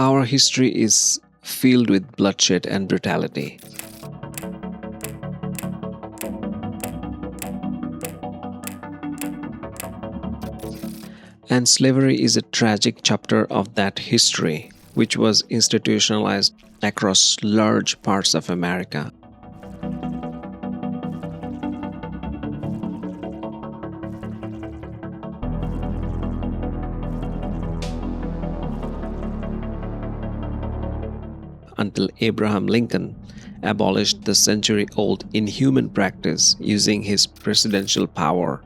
Our history is filled with bloodshed and brutality. And slavery is a tragic chapter of that history, which was institutionalized across large parts of America. Until Abraham Lincoln abolished the century-old inhuman practice using his presidential power.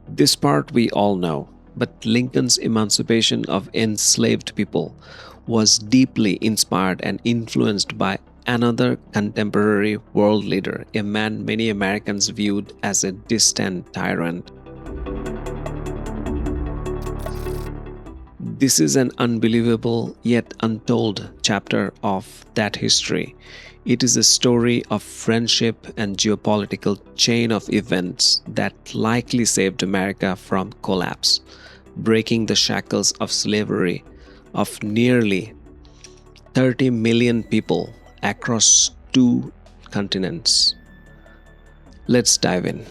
This part we all know, but Lincoln's emancipation of enslaved people was deeply inspired and influenced by another contemporary world leader, a man many Americans viewed as a distant tyrant. This is an unbelievable yet untold chapter of that history. It is a story of friendship and geopolitical chain of events that likely saved America from collapse, breaking the shackles of slavery of nearly 30 million people across 2 continents. Let's dive in.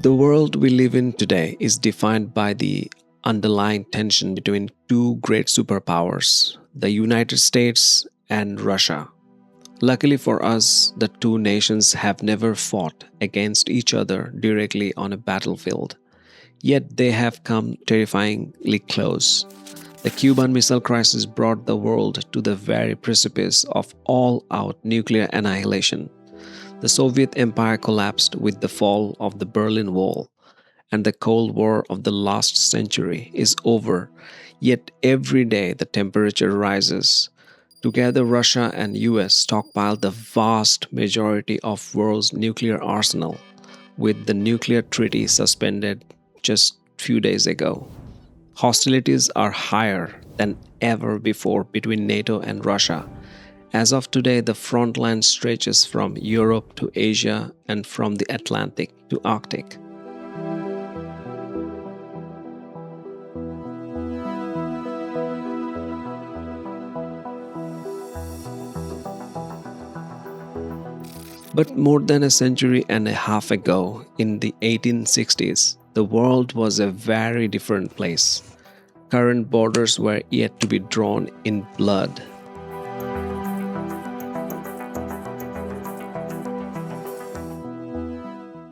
The world we live in today is defined by the underlying tension between 2 great superpowers, the United States and Russia. Luckily for us, the 2 nations have never fought against each other directly on a battlefield. Yet they have come terrifyingly close. The Cuban Missile Crisis brought the world to the very precipice of all-out nuclear annihilation. The Soviet Empire collapsed with the fall of the Berlin Wall, and the Cold War of the last century is over, yet every day the temperature rises. Together, Russia and US stockpile the vast majority of world's nuclear arsenal, with the nuclear treaty suspended just few days ago. Hostilities are higher than ever before between NATO and Russia. As of today, the front line stretches from Europe to Asia and from the Atlantic to Arctic. But more than a century and a half ago, in the 1860s, the world was a very different place. Current borders were yet to be drawn in blood.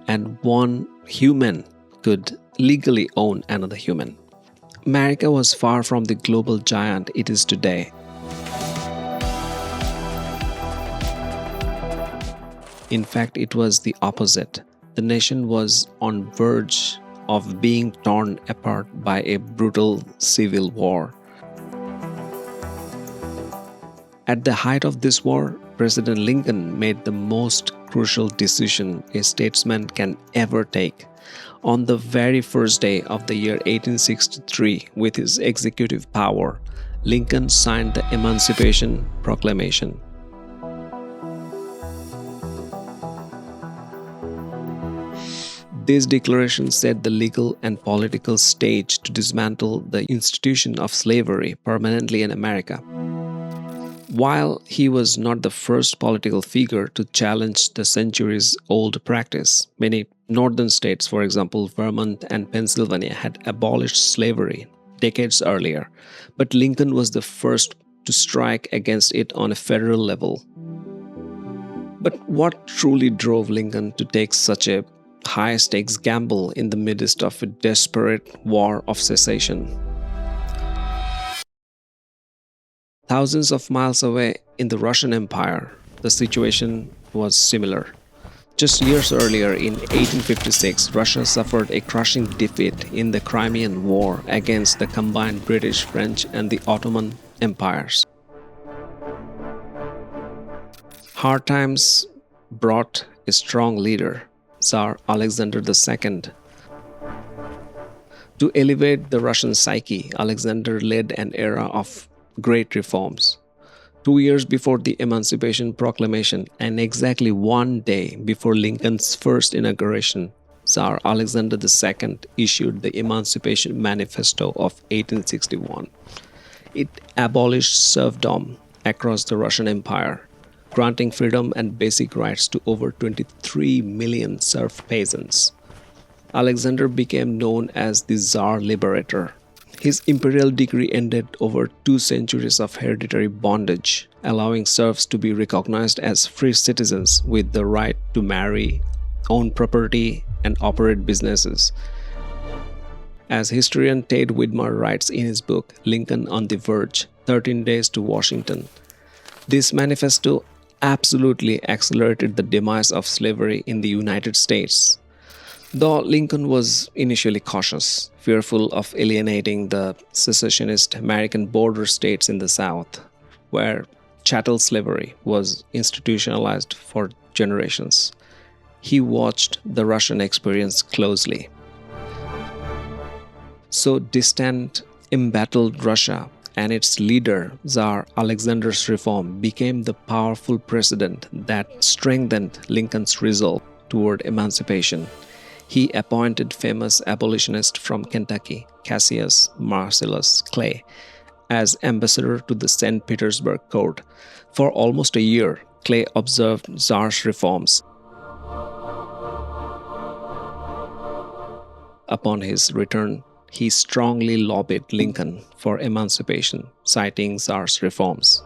And one human could legally own another human. America was far from the global giant it is today. In fact, it was the opposite. The nation was on verge of being torn apart by a brutal civil war. At the height of this war, President Lincoln made the most crucial decision a statesman can ever take. On the very first day of the year 1863, with his executive power, Lincoln signed the Emancipation Proclamation. This declaration set the legal and political stage to dismantle the institution of slavery permanently in America. While he was not the first political figure to challenge the centuries-old practice, many northern states, for example Vermont and Pennsylvania, had abolished slavery decades earlier, but Lincoln was the first to strike against it on a federal level. But what truly drove Lincoln to take such a high-stakes gamble in the midst of a desperate war of secession? Thousands of miles away in the Russian Empire, the situation was similar. Just years earlier, in 1856, Russia suffered a crushing defeat in the Crimean War against the combined British, French, and the Ottoman empires. Hard times brought a strong leader, Czar Alexander II. To elevate the Russian psyche, Alexander led an era of great reforms. 2 years before the Emancipation Proclamation and exactly one day before Lincoln's first inauguration, Tsar Alexander II issued the Emancipation Manifesto of 1861. It abolished serfdom across the Russian Empire, granting freedom and basic rights to over 23 million serf peasants. Alexander became known as the Tsar Liberator. His imperial decree ended over 2 centuries of hereditary bondage, allowing serfs to be recognized as free citizens with the right to marry, own property, and operate businesses. As historian Ted Widmer writes in his book Lincoln on the Verge, 13 Days to Washington, this manifesto absolutely accelerated the demise of slavery in the United States. Though Lincoln was initially cautious, fearful of alienating the secessionist American border states in the South, where chattel slavery was institutionalized for generations, he watched the Russian experience closely. So distant, embattled Russia and its leader, Tsar Alexander's reform, became the powerful precedent that strengthened Lincoln's resolve toward emancipation. He appointed famous abolitionist from Kentucky, Cassius Marcellus Clay, as ambassador to the St. Petersburg court. For almost a year, Clay observed Tsar's reforms. Upon his return, he strongly lobbied Lincoln for emancipation, citing Tsar's reforms.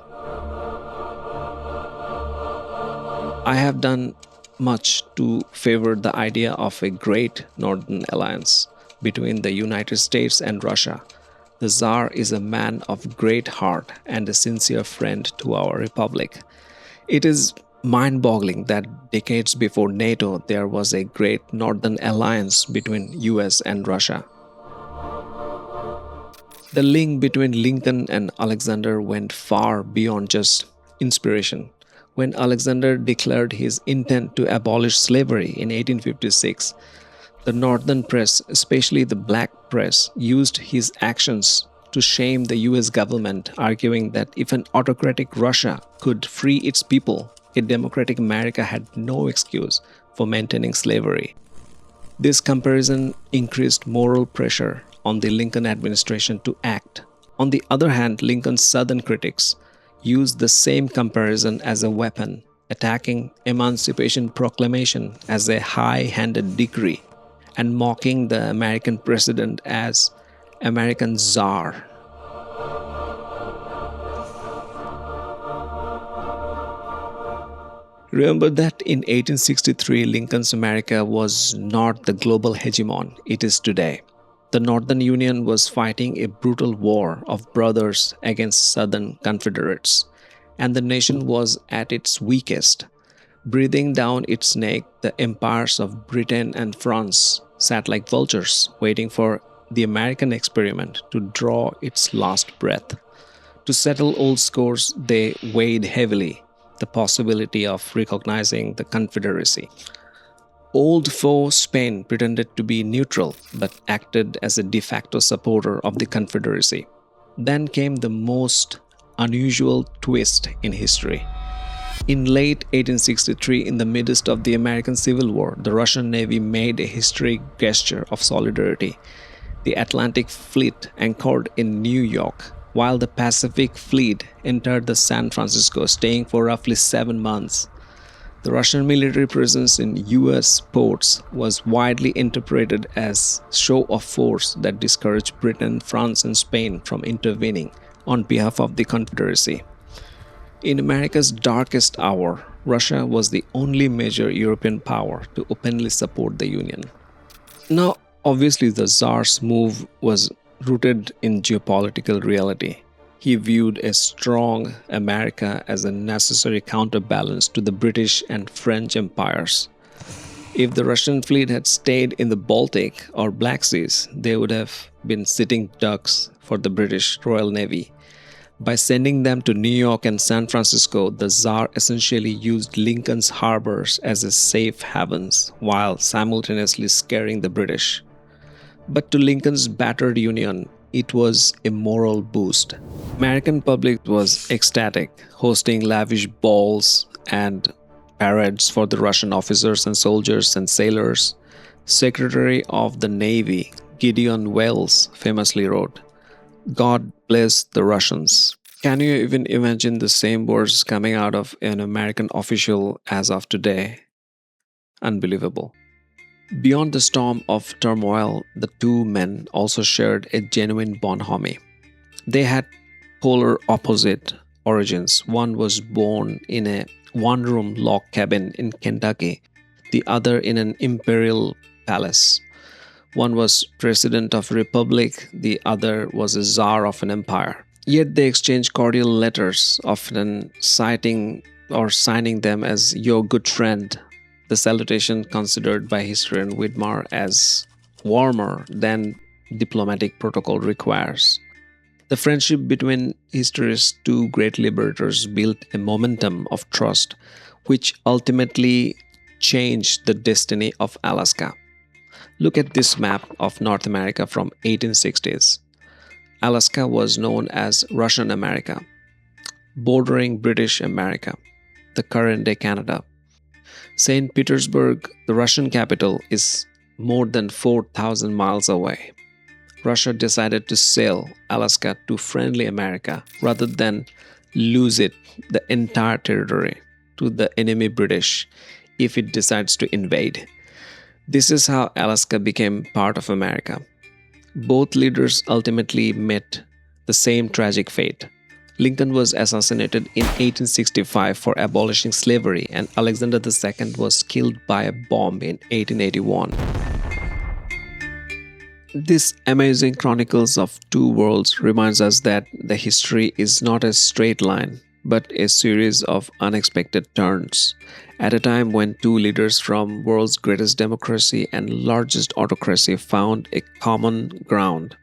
I have done much to favor the idea of a great Northern alliance between the United States and Russia. The Tsar is a man of great heart and a sincere friend to our republic. It is mind-boggling that decades before NATO there was a great Northern alliance between US and Russia. The link between Lincoln and Alexander went far beyond just inspiration. When Alexander declared his intent to abolish slavery in 1856, the Northern press, especially the black press, used his actions to shame the US government, arguing that if an autocratic Russia could free its people, a democratic America had no excuse for maintaining slavery. This comparison increased moral pressure on the Lincoln administration to act. On the other hand, Lincoln's Southern critics used the same comparison as a weapon, attacking Emancipation Proclamation as a high-handed decree and mocking the American president as American Czar. Remember that in 1863, Lincoln's America was not the global hegemon it is today. The Northern Union was fighting a brutal war of brothers against Southern Confederates, and the nation was at its weakest. Breathing down its neck, the empires of Britain and France sat like vultures, waiting for the American experiment to draw its last breath. To settle old scores, they weighed heavily the possibility of recognizing the Confederacy. Old foe Spain pretended to be neutral but acted as a de facto supporter of the Confederacy. Then came the most unusual twist in history. In late 1863, in the midst of the American Civil War, the Russian Navy made a historic gesture of solidarity. The Atlantic Fleet anchored in New York, while the Pacific Fleet entered the San Francisco, staying for roughly 7 months. The Russian military presence in US ports was widely interpreted as show of force that discouraged Britain, France, and Spain from intervening on behalf of the Confederacy. In America's darkest hour, Russia was the only major European power to openly support the Union. Now, obviously, the Tsar's move was rooted in geopolitical reality. He viewed a strong America as a necessary counterbalance to the British and French empires. If the Russian fleet had stayed in the Baltic or Black Seas, they would have been sitting ducks for the British Royal Navy. By sending them to New York and San Francisco, the Tsar essentially used Lincoln's harbors as a safe havens while simultaneously scaring the British. But to Lincoln's battered Union, it was a moral boost. American public was ecstatic, hosting lavish balls and parades for the Russian officers and soldiers and sailors. Secretary of the Navy Gideon Welles famously wrote, "God bless the Russians." Can you even imagine the same words coming out of an American official as of today? Unbelievable. Beyond the storm of turmoil, the two men also shared a genuine bonhomie. They had polar opposite origins. One was born in a one room log cabin in Kentucky, the other in an imperial palace. One was president of a republic, the other was a czar of an empire. Yet they exchanged cordial letters, often citing or signing them as your good friend, the salutation considered by historian Widmar as warmer than diplomatic protocol requires. The friendship between history's two great liberators built a momentum of trust which ultimately changed the destiny of Alaska. Look at this map of North America from 1860s. Alaska was known as Russian America, bordering British America, the current-day Canada. St. Petersburg, the Russian capital, is more than 4,000 miles away. Russia decided to sell Alaska to friendly America rather than lose it, the entire territory, to the enemy British if it decides to invade. This is how Alaska became part of America. Both leaders ultimately met the same tragic fate. Lincoln was assassinated in 1865 for abolishing slavery, and Alexander II was killed by a bomb in 1881. This amazing chronicles of two worlds reminds us that the history is not a straight line, but a series of unexpected turns. At a time when two leaders from world's greatest democracy and largest autocracy found a common ground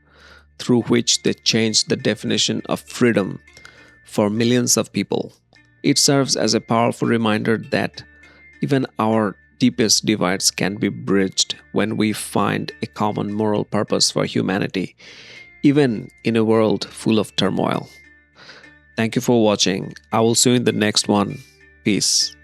through which they changed the definition of freedom for millions of people. It serves as a powerful reminder that even our deepest divides can be bridged when we find a common moral purpose for humanity, even in a world full of turmoil. Thank you for watching. I will see you in the next one. Peace.